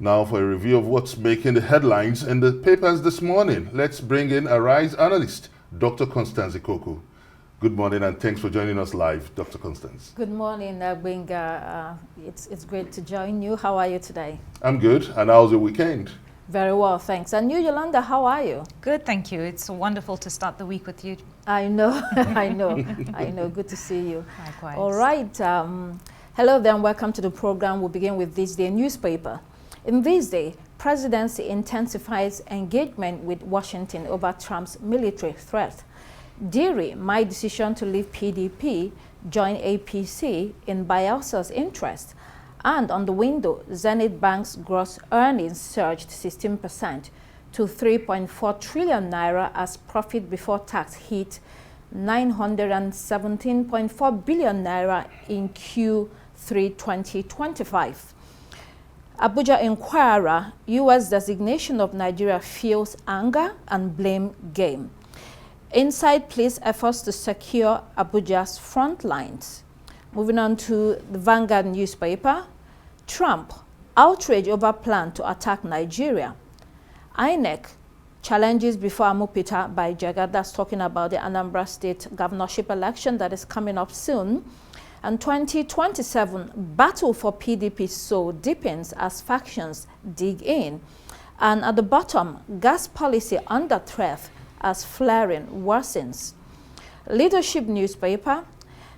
Now for a review of what's making the headlines in the papers this morning, let's bring in Arise analyst, Dr. Constance Ikoku. Good morning and thanks for joining us live, Dr. Constance. Good morning, Benga. It's great to join you. How are you today? I'm good. And how's the weekend? Very well, thanks. And you, Yolanda, how are you? Good, thank you. It's wonderful to start the week with you. I know, I know. Good to see you. Likewise. All right. Hello then, welcome to the program. We'll begin with this day newspaper. In this day, Presidency intensifies engagement with Washington over Trump's military threat. Deary, my decision to leave PDP, join APC in Bielsa's interest. And on the window, Zenith Bank's gross earnings surged 16% to 3.4 trillion naira as profit before tax hit 917.4 billion naira in Q3 2025. Abuja Inquirer, U.S. designation of Nigeria fuels anger and blame game. Inside police efforts to secure Abuja's front lines. Moving on to the Vanguard newspaper, Trump, outrage over plan to attack Nigeria. INEC, challenges before Amupita by Jagad, that's talking about the Anambra State governorship election that is coming up soon. And 2027, battle for PDP so deepens as factions dig in. And at the bottom, gas policy under threat as flaring worsens. Leadership newspaper,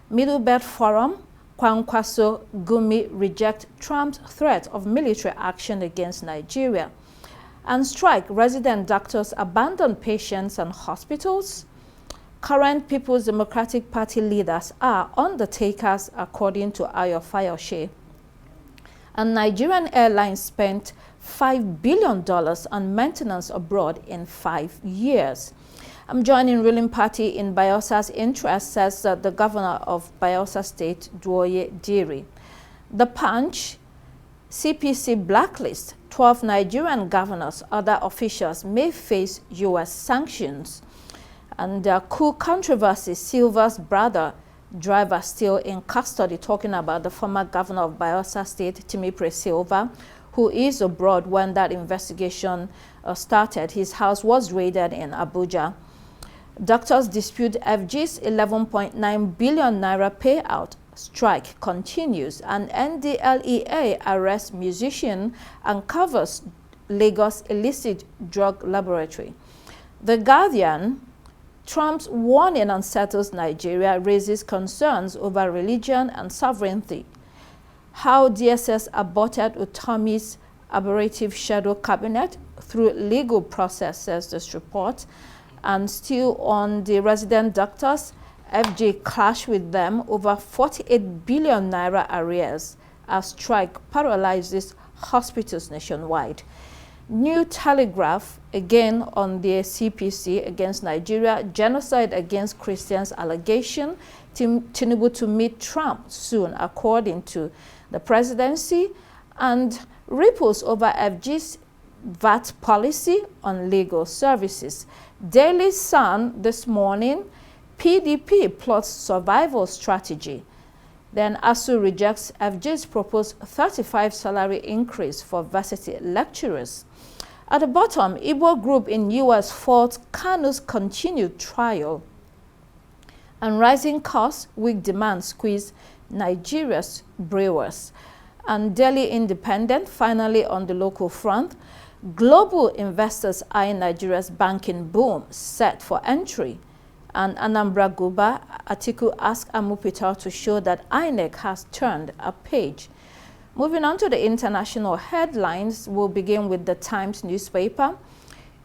Middle Belt Forum, Kwankwaso Gumi reject Trump's threat of military action against Nigeria. And strike, resident doctors abandon patients and hospitals. Current People's Democratic Party leaders are undertakers, according to Ayo Fayoshe. And Nigerian Airlines spent $5 billion on maintenance abroad in 5 years. I'm joining ruling party in Bielsa's interest, says the governor of Bielsa State, Duoye Deary. The Punch, CPC blacklist, 12 Nigerian governors, other officials may face U.S. sanctions. And coup controversy, Silva's brother, driver still in custody, talking about the former governor of Bielsa State, Timipre Silva, who is abroad when that investigation started. His house was raided in Abuja. Doctors dispute FG's 11.9 billion naira payout. Strike continues, and NDLEA arrests musician and covers Lagos illicit drug laboratory. The Guardian, Trump's warning unsettles Nigeria, raises concerns over religion and sovereignty. How DSS aborted Utomi's aberrative shadow cabinet through legal process, says this report. And still on the resident doctors, FG clashed with them over 48 billion naira arrears as strike paralyzes hospitals nationwide. New Telegraph, again on the CPC against Nigeria, genocide against Christians allegation, Tinubu to meet Trump soon, according to the presidency, and ripples over FG's VAT policy on legal services. Daily Sun this morning, PDP plots survival strategy. Then ASU rejects FG's proposed 35 salary increase for varsity lecturers. At the bottom, Igbo group in U.S. faults Kanu's continued trial. And rising costs, weak demand squeeze Nigeria's brewers. And Delhi Independent, finally on the local front, global investors eye Nigeria's banking boom set for entry. And Anambra Guba, Atiku asked Amupita to show that INEC has turned a page. Moving on to the international headlines, we'll begin with the Times newspaper.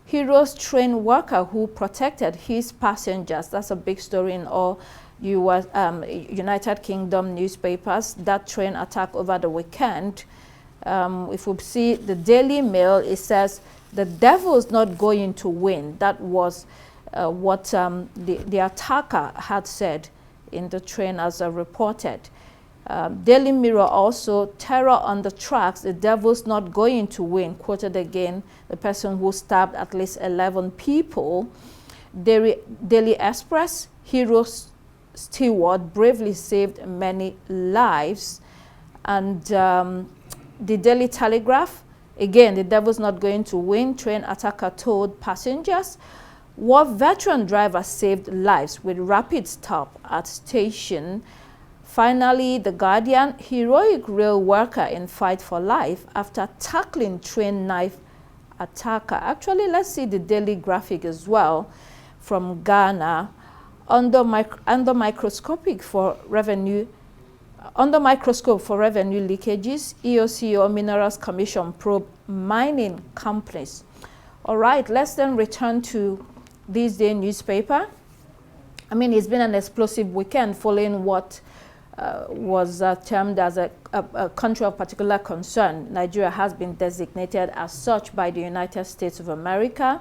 Heroes train worker who protected his passengers. That's a big story in all United Kingdom newspapers. That train attack over the weekend. If we see the Daily Mail, it says the devil's not going to win. That was what the attacker had said in the train as reported. Daily Mirror also, terror on the tracks, the devil's not going to win, quoted again the person who stabbed at least 11 people. Daily Express, hero steward bravely saved many lives. And the Daily Telegraph, Again, the devil's not going to win. Train attacker told passengers. War veteran driver saved lives with rapid stop at station. Finally, The Guardian, heroic rail worker in fight for life after tackling train knife attacker. Actually, let's see the daily graphic as well from Ghana. Under microscope for revenue leakages, EOCO Minerals Commission probe mining companies. All right, let's then return to this day newspaper. I mean, it's been an explosive weekend following what was termed as a country of particular concern. Nigeria has been designated as such by the United States of America.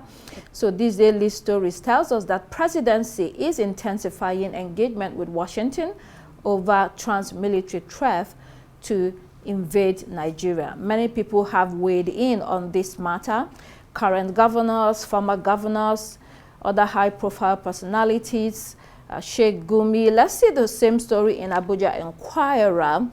So this daily stories tells us that Presidency is intensifying engagement with Washington over trans-military threat to invade Nigeria. Many people have weighed in on this matter. Current governors, former governors, other high-profile personalities, Sheikh Gumi. Let's see the same story in Abuja Inquirer.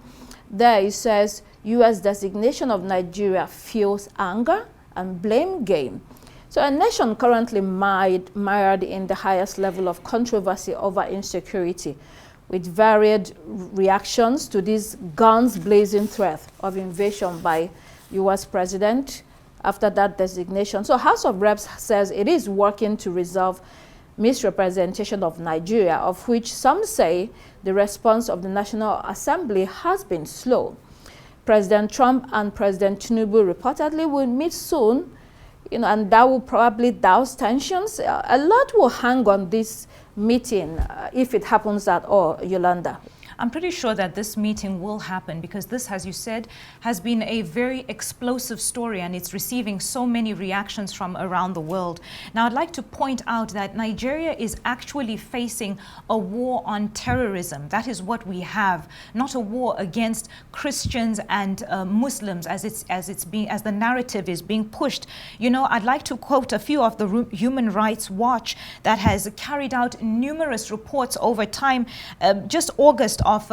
There it says, U.S. designation of Nigeria fuels anger and blame game. So a nation currently mired in the highest level of controversy over insecurity, with varied reactions to this guns-blazing threat of invasion by U.S. President after that designation. So House of Reps says it is working to resolve misrepresentation of Nigeria, of which some say the response of the National Assembly has been slow. President Trump and President Tinubu reportedly will meet soon, and that will probably douse tensions. A lot will hang on this meeting if it happens at all, Yolanda. I'm pretty sure that this meeting will happen because this, as you said, has been a very explosive story and it's receiving so many reactions from around the world. Now, I'd like to point out that Nigeria is actually facing a war on terrorism. That is what we have, not a war against Christians and Muslims as the narrative is being pushed. You know, I'd like to quote a few of the Human Rights Watch that has carried out numerous reports over time. Just August of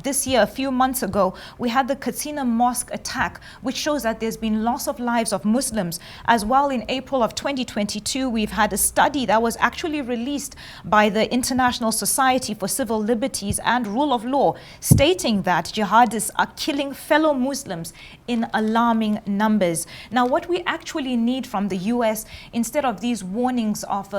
this year, a few months ago, we had the Katsina Mosque attack, which shows that there's been loss of lives of Muslims. As well, in April of 2022, we've had a study that was actually released by the International Society for Civil Liberties and Rule of Law, stating that jihadists are killing fellow Muslims in alarming numbers. Now, what we actually need from the US, instead of these warnings of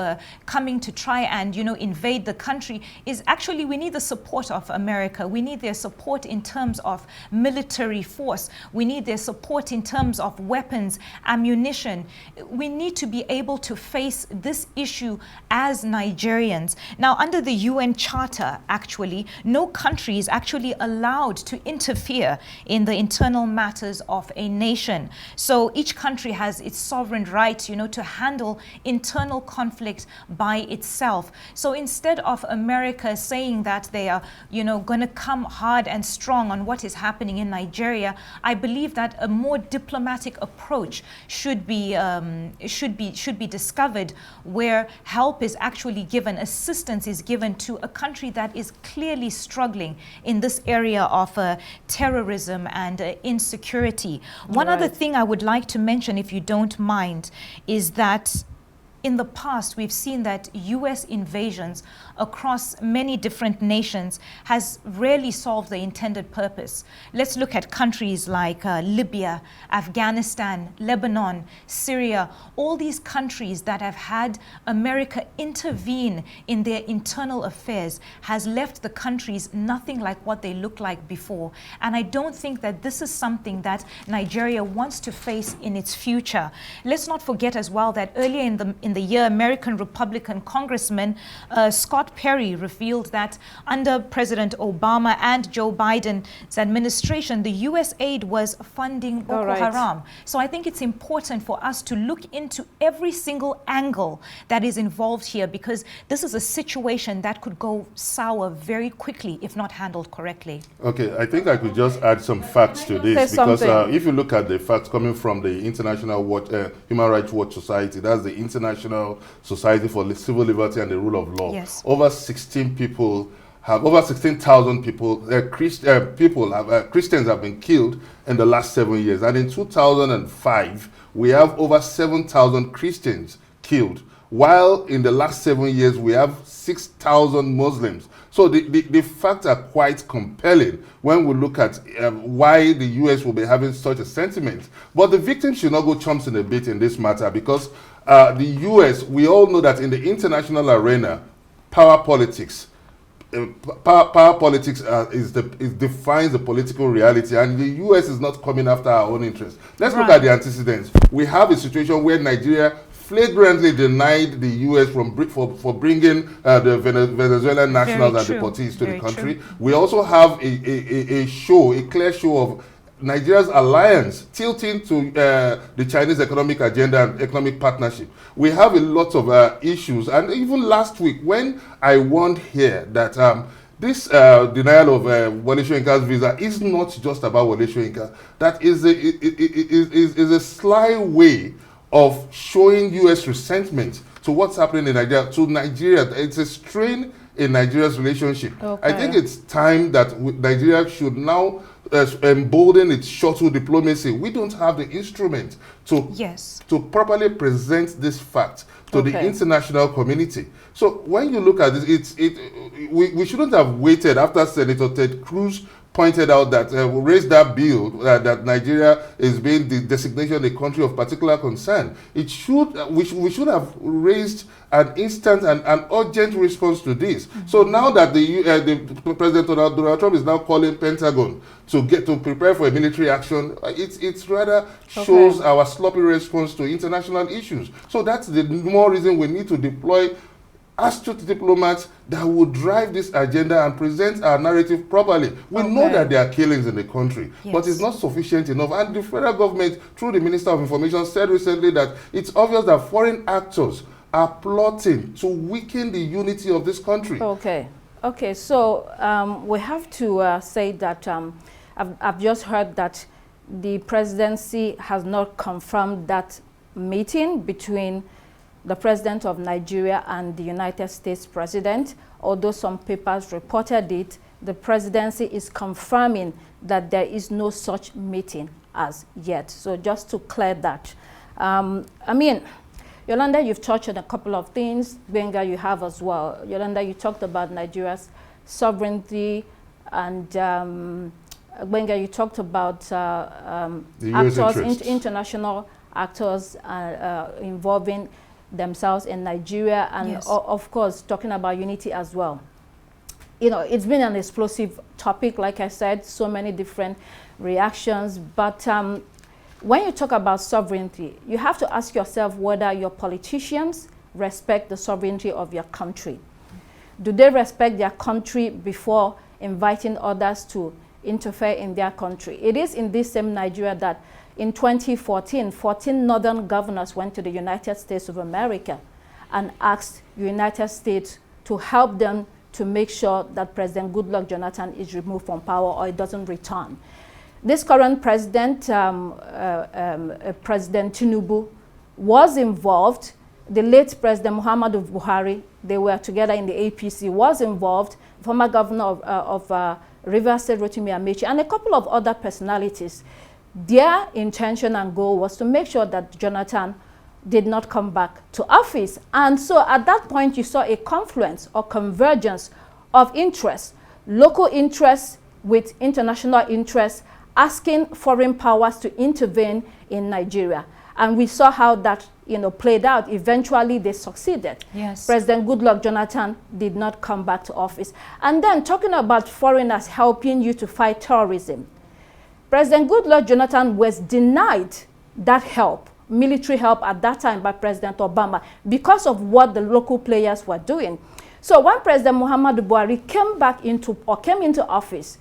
coming to try and, invade the country, is actually we need the support of America. We need their support in terms of military force. We need their support in terms of weapons, ammunition. We need to be able to face this issue as Nigerians. Now, under the UN Charter, actually, no country is actually allowed to interfere in the internal matters of a nation. So each country has its sovereign right, to handle internal conflict by itself. So instead of America saying that they are, going to come hard and strong on what is happening in Nigeria, I believe that a more diplomatic approach should be discovered, where help is actually given, assistance is given to a country that is clearly struggling in this area of terrorism and insecurity. One other thing I would like to mention, if you don't mind, is that in the past, we've seen that US invasions across many different nations has rarely solved the intended purpose. Let's look at countries like Libya, Afghanistan, Lebanon, Syria, all these countries that have had America intervene in their internal affairs has left the countries nothing like what they looked like before. And I don't think that this is something that Nigeria wants to face in its future. Let's not forget as well that earlier in the year, American Republican Congressman Scott Perry revealed that under President Obama and Joe Biden's administration, the US aid was funding Boko Haram. So I think it's important for us to look into every single angle that is involved here, because this is a situation that could go sour very quickly if not handled correctly. Okay, I think I could just add some facts to this, because if you look at the facts coming from the International Human Rights Watch Society, that's the International Society for Civil Liberty and the Rule of Law. Yes. Over 16 people have over 16,000 people, Christians have been killed in the last 7 years. And in 2005, we have over 7,000 Christians killed, while in the last 7 years, we have 6,000 Muslims. So the facts are quite compelling when we look at why the U.S. will be having such a sentiment. But the victims should not go chumps in a bit in this matter, because the U.S., we all know that in the international arena, power politics defines the political reality, and the U.S. is not coming after our own interests. Let's look at the antecedents. We have a situation where Nigeria flagrantly denied the U.S. for bringing the Venezuelan nationals and deportees to the country. True. We also have a clear show of Nigeria's alliance tilting to the Chinese economic agenda and economic partnership. We have a lot of issues, and even last week when I warned here that this denial of Wole Soyinka's visa is not just about Wole Soyinka. That is a sly way of showing U.S. resentment to what's happening in Nigeria. It's a strain in Nigeria's relationship. Okay. I think it's time that Nigeria should now embolden its shuttle diplomacy. We don't have the instrument to properly present this fact to the international community. So when you look at this, we shouldn't have waited after Senator Ted Cruz pointed out that we raised that bill that Nigeria is being the designation a country of particular concern. We should have raised an instant and an urgent response to this. So now that the President Donald Trump is now calling Pentagon to prepare for a military action, it's rather shows our sloppy response to international issues. So that's the more reason we need to deploy astute diplomats that will drive this agenda and present our narrative properly. We know that there are killings in the country, but it's not sufficient enough. And the federal government, through the Minister of Information, said recently that it's obvious that foreign actors are plotting to weaken the unity of this country. Okay, so we have to say that I've just heard that the presidency has not confirmed that meeting between the president of Nigeria and the United States president. Although some papers reported it, the presidency is confirming that there is no such meeting as yet. So just to clear that. I mean, Yolanda, you've touched on a couple of things. Benga, you have as well. Yolanda, you talked about Nigeria's sovereignty, and Benga, you talked about actors, international actors involving themselves in Nigeria, and of course talking about unity as well. You know, it's been an explosive topic, like I said, so many different reactions, but when you talk about sovereignty, you have to ask yourself whether your politicians respect the sovereignty of your country. Do they respect their country before inviting others to interfere in their country? It is in this same Nigeria that in 2014, 14 northern governors went to the United States of America and asked the United States to help them to make sure that President Goodluck Jonathan is removed from power or it doesn't return. This current president, President Tinubu, was involved. The late President Muhammadu Buhari, they were together in the APC, was involved. Former governor of Rivers State, Rotimi Amechi, and a couple of other personalities. Their intention and goal was to make sure that Jonathan did not come back to office. And so at that point, you saw a confluence or convergence of interests, local interests with international interests, asking foreign powers to intervene in Nigeria. And we saw how that played out. Eventually, they succeeded. Yes. President Goodluck Jonathan did not come back to office. And then talking about foreigners helping you to fight terrorism, President Goodluck Jonathan was denied that help, military help at that time by President Obama because of what the local players were doing. So when President Muhammadu Buhari came into office,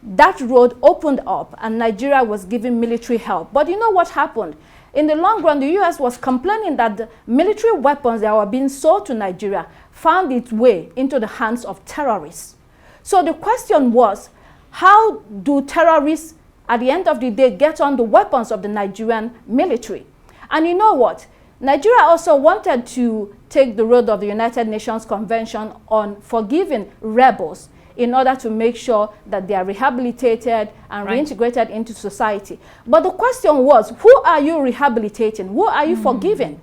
that road opened up and Nigeria was given military help. But you know what happened? In the long run, the U.S. was complaining that the military weapons that were being sold to Nigeria found its way into the hands of terrorists. So the question was, how do terrorists at the end of the day get on the weapons of the Nigerian military? And you know what? Nigeria also wanted to take the road of the United Nations Convention on forgiving rebels in order to make sure that they are rehabilitated and reintegrated into society. But the question was, who are you rehabilitating? Who are you forgiving?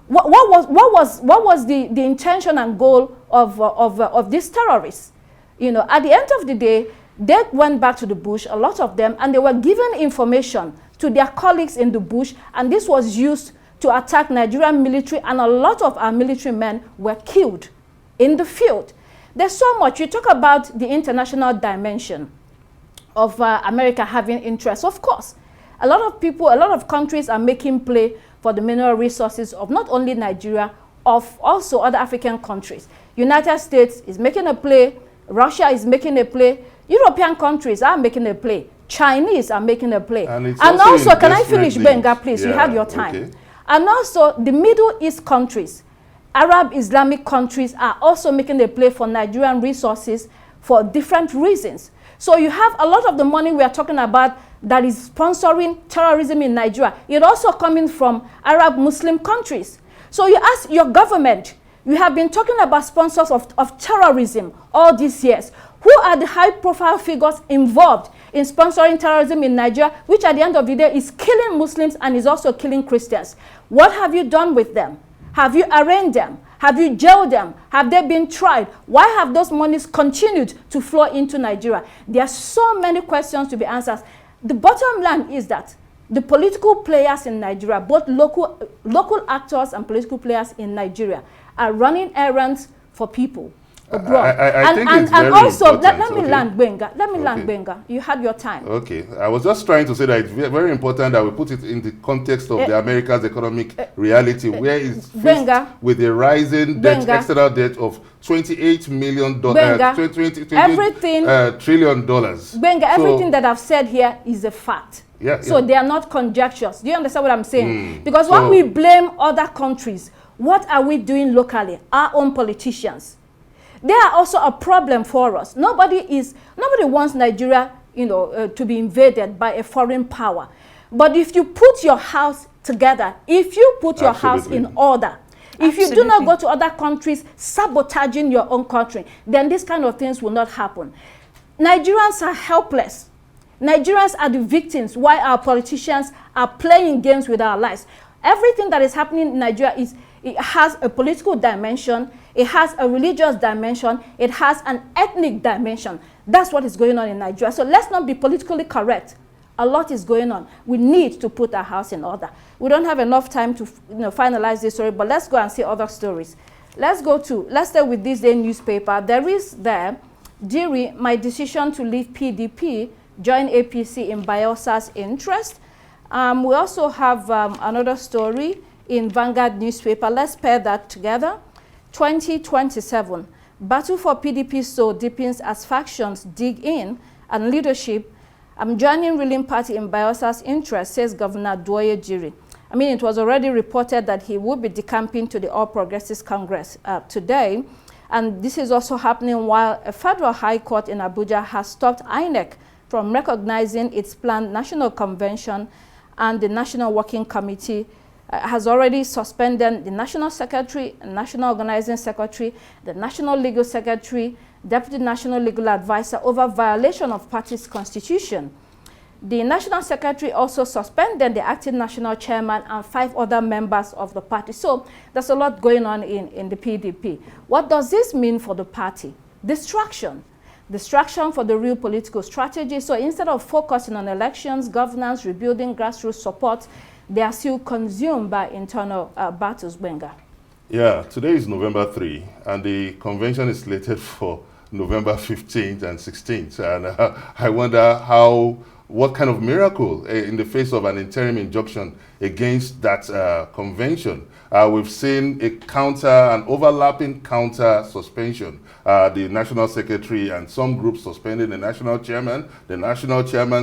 What was the intention and goal of these terrorists? You know, at the end of the day, they went back to the bush, a lot of them, and they were given information to their colleagues in the bush, and this was used to attack Nigerian military, and a lot of our military men were killed in the field. There's so much. You talk about the international dimension of America having interest. Of course, a lot of people, a lot of countries are making play for the mineral resources of not only Nigeria, of also other African countries. United States is making a play, Russia is making a play, European countries are making a play, Chinese are making a play. And also, can I finish, Benga, please? Yeah, you have your time. Okay. And also, the Middle East countries, Arab Islamic countries are also making a play for Nigerian resources for different reasons. So you have a lot of the money we are talking about that is sponsoring terrorism in Nigeria. It's also coming from Arab Muslim countries. So you ask your government, you have been talking about sponsors of terrorism all these years. Who are the high-profile figures involved in sponsoring terrorism in Nigeria, which at the end of the day is killing Muslims and is also killing Christians? What have you done with them? Have you arraigned them? Have you jailed them? Have they been tried? Why have those monies continued to flow into Nigeria? There are so many questions to be answered. The bottom line is that the political players in Nigeria, both local actors and political players in Nigeria, are running errands for people abroad. I think it's very also, let me important. land, Benga. Let me land, Benga. You had your time. Okay. I was just trying to say that it's very important that we put it in the context of the America's economic reality, where it's faced with a rising debt, external debt of $28 million, trillion dollars. Benga, everything that I've said here is a fact. So they are not conjectures. Do you understand what I'm saying? Because when we blame other countries, what are we doing locally? Our own politicians. They are also a problem for us. Nobody wants Nigeria, to be invaded by a foreign power. But if you put your house together, if you put your house in order, if you do not go to other countries sabotaging your own country, then these kind of things will not happen. Nigerians are helpless. Nigerians are the victims while our politicians are playing games with our lives. Everything that is happening in Nigeria it has a political dimension, it has a religious dimension, it has an ethnic dimension. That's what is going on in Nigeria. So let's not be politically correct. A lot is going on. We need to put our house in order. We don't have enough time to finalize this story, but let's go and see other stories. Let's start with this day newspaper. There is Diri, my decision to leave PDP, join APC in Bielsa's interest. We also have another story in Vanguard newspaper. Let's pair that together. 2027, battle for PDP so deepens as factions dig in and leadership. I'm joining ruling party in Bielsa's interest, says Governor Doye Jiri. I mean, it was already reported that he would be decamping to the All Progressives Congress today. And this is also happening while a federal high court in Abuja has stopped INEC from recognizing its planned national convention, and the National Working Committee has already suspended the National Secretary, National Organizing Secretary, the National Legal Secretary, Deputy National Legal Advisor over violation of party's constitution. The National Secretary also suspended the acting National Chairman and 5 other members of the party. So there's a lot going on in the PDP. What does this mean for the party? Distraction. Distraction for the real political strategy. So instead of focusing on elections, governance, rebuilding, grassroots support, they are still consumed by internal battles, Benga. Yeah, today is November 3, and the convention is slated for November 15th and 16th. And I wonder what kind of miracle in the face of an interim injunction against that convention. We've seen an overlapping counter suspension. The National Secretary and some groups suspending the National Chairman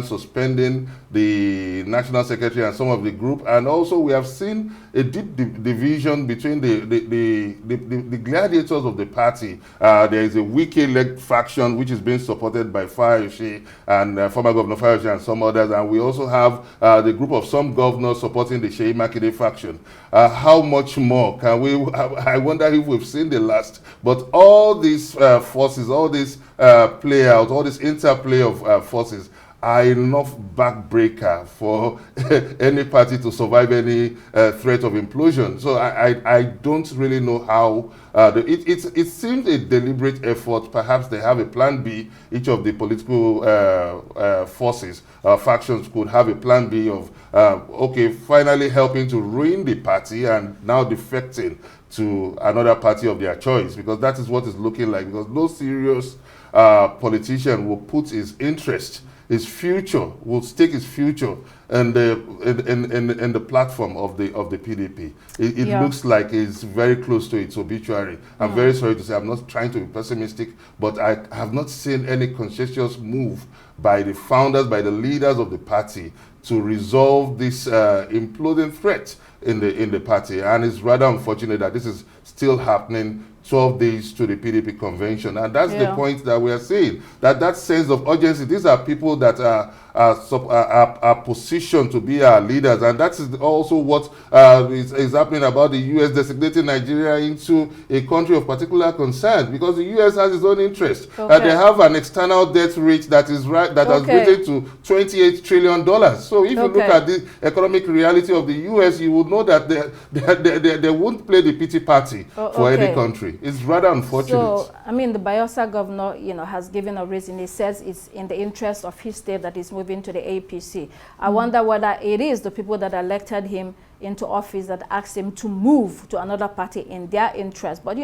suspending the National Secretary and some of the group. And also we have seen a deep division between the gladiators of the party. There is a Wike-led faction which is being supported by Fayose and former Governor Fayose and some others. And we also have the group of some governors supporting supporting the Sheyi Makinde faction. How much more can we? I wonder if we've seen the last. But all these forces, all this play out, all this interplay of forces are enough backbreaker for any party to survive any threat of implosion. So I don't really know how. It seems a deliberate effort. Perhaps they have a plan B. Each of the political forces, factions could have a plan B of, okay, finally helping to ruin the party and now defecting to another party of their choice, because that is what it's looking like. Because no serious politician will put his interest, his future, will stake his future in the platform of the PDP. It looks like it's very close to its obituary. I'm very sorry to say, I'm not trying to be pessimistic, but I have not seen any conscientious move by the founders, by the leaders of the party to resolve this imploding threat in the party. And it's rather unfortunate that this is still happening 12 days to the PDP convention. And that's the point that we are seeing, that sense of urgency. These are people that are positioned to be our leaders. And that is also what is happening about the U.S. designating Nigeria into a country of particular concern, because the U.S. has its own interest. They have an external debt rate that is has risen to $28 trillion. So if you look at the economic reality of the U.S., you would know that they won't play the pity party for any country. It's rather unfortunate. So, I mean, the Bayelsa governor, has given a reason. He says it's in the interest of his state that he's moving to the APC. I wonder whether it is the people that elected him into office that asked him to move to another party in their interest. But,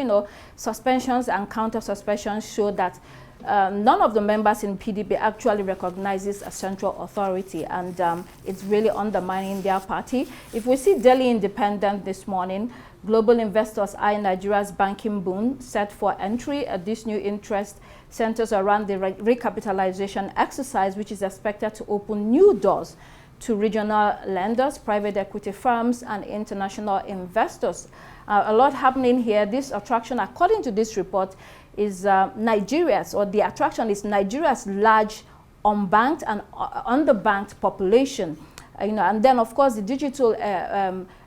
suspensions and counter-suspensions show that none of the members in PDP actually recognizes a central authority, and it's really undermining their party. If we see Daily Independent this morning, global investors eye Nigeria's banking boom set for entry. This new interest centers around the recapitalization exercise, which is expected to open new doors to regional lenders, private equity firms, and international investors. A lot happening here. This attraction, according to this report, is Nigeria's, or the attraction is Nigeria's large unbanked and underbanked population. And then, of course, the digital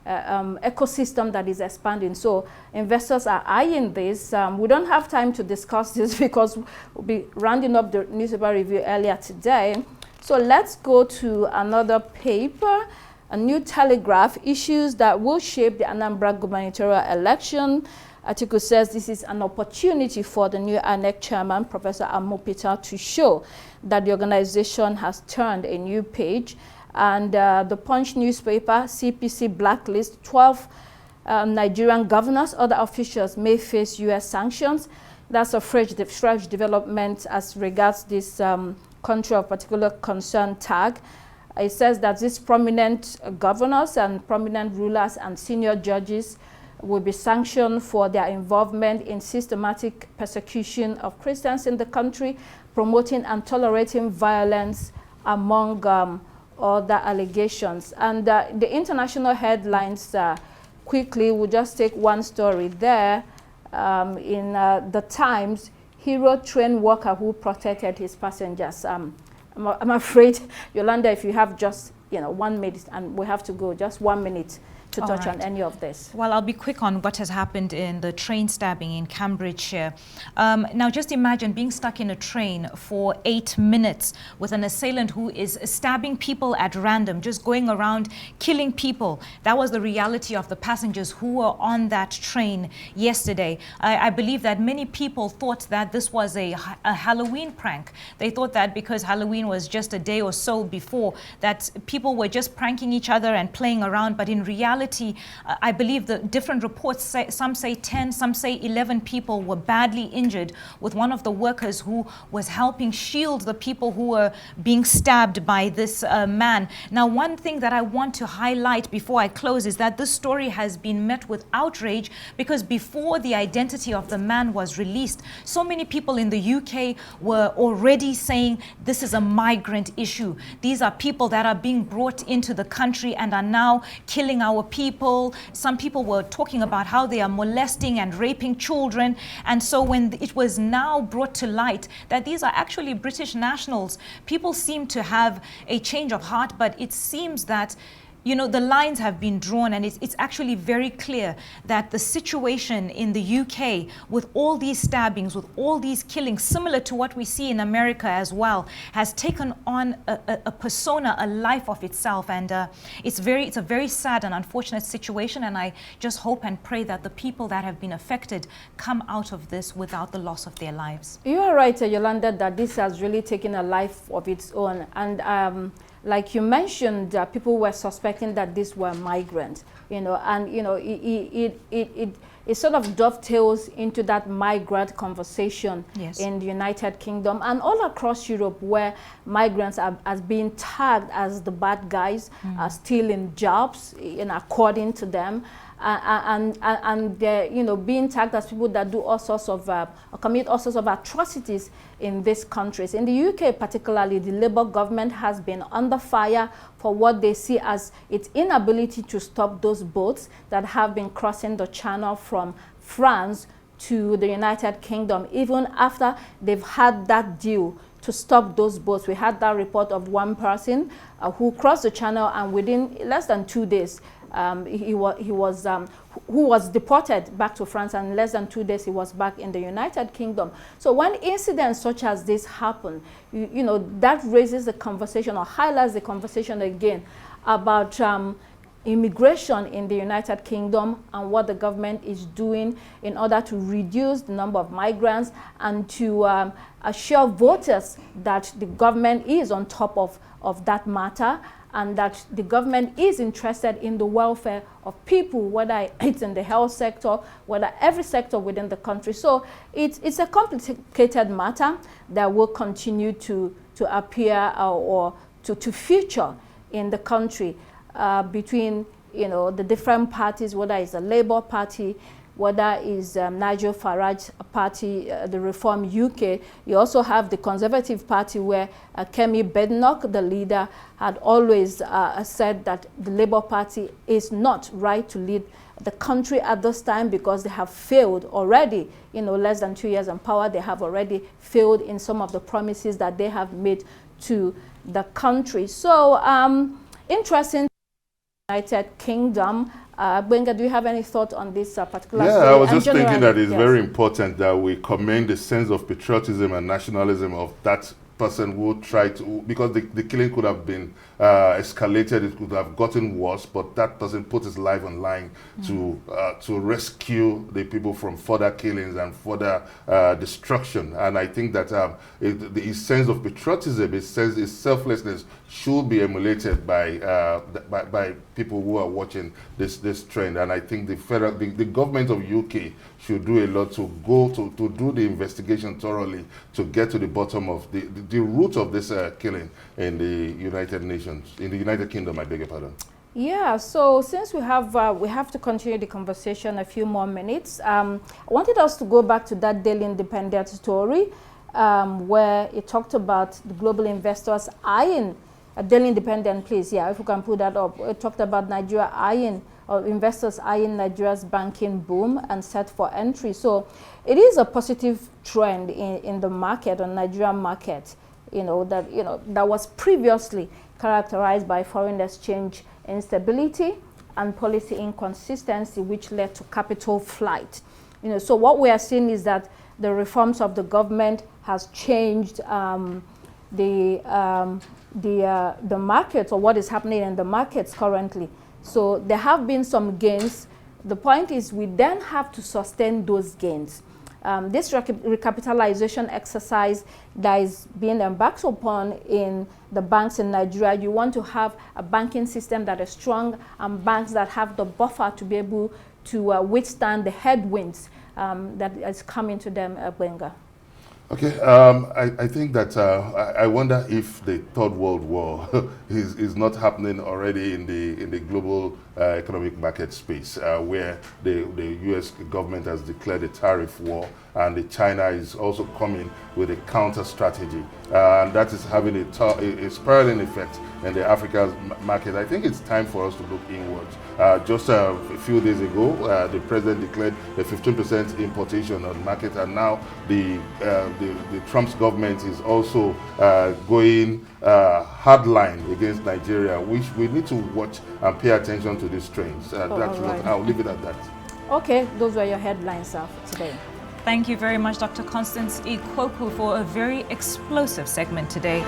ecosystem that is expanding. So investors are eyeing this. We don't have time to discuss this because we'll be rounding up the newspaper review earlier today. So let's go to another paper. A new Telegraph, issues that will shape the Anambra gubernatorial election. Article says this is an opportunity for the new INEC chairman, Professor Amopita, to show that the organization has turned a new page. And the Punch newspaper, CPC blacklist 12 Nigerian governors, other officials may face U.S. sanctions. That's a fresh development as regards this country of particular concern tag. It says that these prominent governors and prominent rulers and senior judges will be sanctioned for their involvement in systematic persecution of Christians in the country, promoting and tolerating violence, among other allegations. And the international headlines, quickly, we'll just take one story there. In the Times, hero train worker who protected his passengers. I'm afraid, Yolanda, if you have just 1 minute, and we have to go, just 1 minute to touch on any of this. Well, I'll be quick on what has happened in the train stabbing in Cambridgeshire. Now, just imagine being stuck in a train for 8 minutes with an assailant who is stabbing people at random, just going around killing people. That was the reality of the passengers who were on that train yesterday. I believe that many people thought that this was a Halloween prank. They thought that because Halloween was just a day or so before, that people were just pranking each other and playing around, but in reality, I believe the different reports say, some say 10, some say 11 people were badly injured, with one of the workers who was helping shield the people who were being stabbed by this man. Now, one thing that I want to highlight before I close is that this story has been met with outrage, because before the identity of the man was released, so many people in the UK were already saying this is a migrant issue. These are people that are being brought into the country and are now killing our people. Some people were talking about how they are molesting and raping children. And so when it was now brought to light that these are actually British nationals, people seem to have a change of heart, but it seems that you know, the lines have been drawn, and it's actually very clear that the situation in the UK with all these stabbings, with all these killings, similar to what we see in America as well, has taken on a persona, a life of itself. And it's a very sad and unfortunate situation. And I just hope and pray that the people that have been affected come out of this without the loss of their lives. You are right, Yolanda, that this has really taken a life of its own. And like you mentioned, people were suspecting that these were migrants, you know, and, you know, it sort of dovetails into that migrant conversation in the United Kingdom and all across Europe, where migrants are being tagged as the bad guys, stealing jobs, according to them. And they're, you know, being tagged as people that do all sorts of, commit all sorts of atrocities in these countries. In the UK particularly, the Labour government has been under fire for what they see as its inability to stop those boats that have been crossing the channel from France to the United Kingdom, even after they've had that deal to stop those boats. We had that report of one person who crossed the channel, and within less than 2 days, who was deported back to France, and in less than 2 days he was back in the United Kingdom. So when incidents such as this happen, you know, that raises the conversation or highlights the conversation again about immigration in the United Kingdom and what the government is doing in order to reduce the number of migrants and to assure voters that the government is on top of that matter, and that the government is interested in the welfare of people, whether it's in the health sector, whether every sector within the country. So it's a complicated matter that will continue to appear or to feature in the country between, you know, the different parties, whether it's the Labour Party, whether it's Nigel Farage's party, the Reform UK. You also have the Conservative Party, where Kemi Badenoch, the leader, had always said that the Labour Party is not right to lead the country at this time because they have failed already. You know, less than 2 years in power, they have already failed in some of the promises that they have made to the country. So, interesting. United Kingdom. Gbenga, do you have any thought on this particular story? I was just thinking that it's very important that we commend the sense of patriotism and nationalism of that person who tried to, because the killing could have been escalated, it could have gotten worse, but that person put his life on line to rescue the people from further killings and further destruction. And I think that his sense of patriotism, his selflessness should be emulated by people who are watching this trend. And I think the government of UK should do a lot to go to do the investigation thoroughly to get to the bottom of the root of this killing in the United Nations, in the United Kingdom, I beg your pardon. Yeah, so since we have to continue the conversation a few more minutes, I wanted us to go back to that Daily Independent story where it talked about the global investors eyeing a Daily Independent, please. Yeah, if you can put that up. It talked about Nigeria eyeing, or investors eyeing Nigeria's banking boom and set for entry. So it is a positive trend in the market, on Nigerian market, that was previously characterized by foreign exchange instability and policy inconsistency, which led to capital flight. So what we are seeing is that the reforms of the government has changed the markets, or what is happening in the markets currently. So there have been some gains. The point is we then have to sustain those gains. This recapitalization exercise that is being embarked upon in the banks in Nigeria, you want to have a banking system that is strong and banks that have the buffer to be able to withstand the headwinds that is coming to them, Gbenga. Okay, I think that I wonder if the Third World War is not happening already in the global economic market space, where the U.S. government has declared a tariff war, and China is also coming with a counter strategy, and that is having a spiraling effect in the Africa market, I think it's time for us to look inwards. Just a few days ago, the president declared a 15% importation on the market, and now the Trump's government is also going hardline against Nigeria, which we need to watch and pay attention to these trends. That's what I'll leave it at that. Okay, those were your headlines today. Thank you very much, Dr. Constance Ikwoku, for a very explosive segment today.